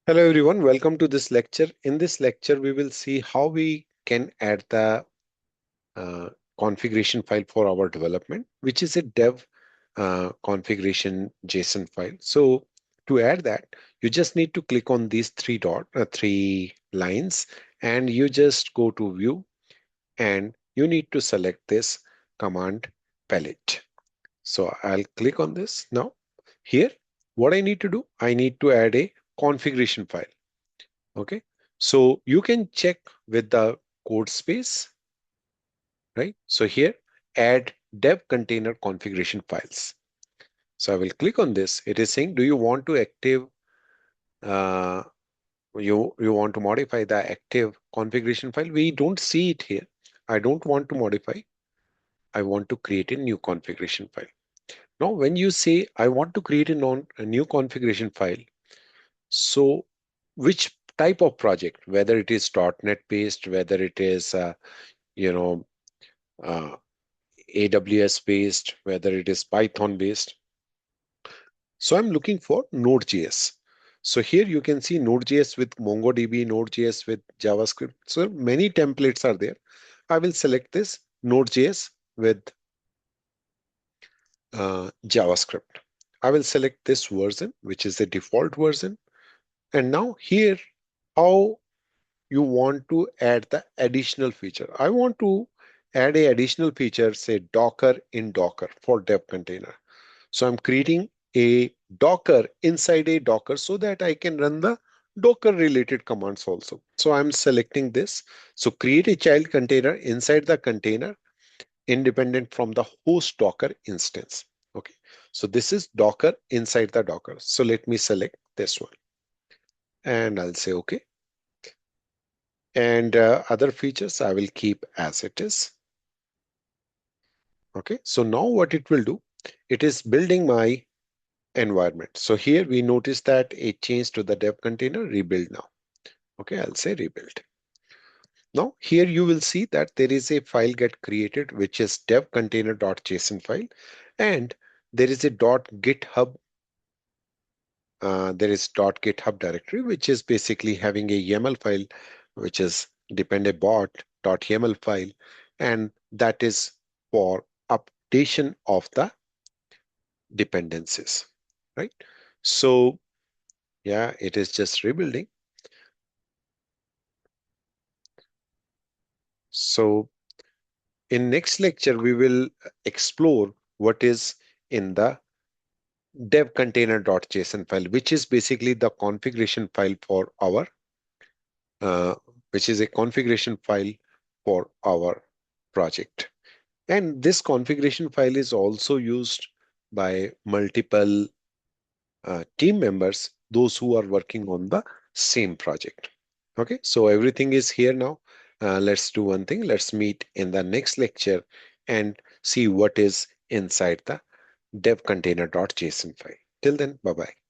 Hello everyone, welcome to this lecture. In this lecture, we will see how we can add the uh, configuration file for our development, which is a dev configuration JSON file. So to add that, you just need to click on these three lines, and you just go to view, and you need to select this command palette. So I'll click on this now. Here, what I need to do, I need to add a configuration file. Okay, so you can check with the code space, right? So here, add dev container configuration files. So I will click on this. It is saying, do you want to active, uh, you want to modify the active configuration file? We don't see it here. I don't want to modify. I want to create a new configuration file. Now, when you say I want to create a new configuration file, so which type of project, whether it is .NET based, whether it is you know, uh, AWS based, whether it is Python based. So I'm looking for Node.js. So here you can see Node.js with MongoDB, Node.js with JavaScript. So many templates are there. I will select this Node.js with JavaScript. I will select this version, which is the default version. And now here, how you want to add the additional feature. I want to add a additional feature, say Docker in Docker for dev container. So I'm creating a Docker inside a Docker so that I can run the Docker related commands also. So I'm selecting this. So create a child container inside the container independent from the host Docker instance. Okay. So this is Docker inside the Docker. So let me select this one and I'll say okay. And other features I will keep as it is. Okay, so now what it will do, it is building my environment. So here we notice that it changed to the dev container rebuild now. Okay, I'll say rebuild. Now here you will see that there is a file get created, which is devcontainer.json file, and there is a .github there is .github directory, which is basically having a YAML file, which is dependabot.yaml file, and that is for updation of the dependencies, right? So yeah, it is just rebuilding. So in next lecture, we will explore what is in the devcontainer.json file, which is basically the configuration file for our uh, which is a configuration file for our project. And this configuration file is also used by multiple team members, those who are working on the same project. Okay, so everything is here now. Let's do one thing. Let's meet in the next lecture and see what is inside the devcontainer.json file. Till then, bye bye.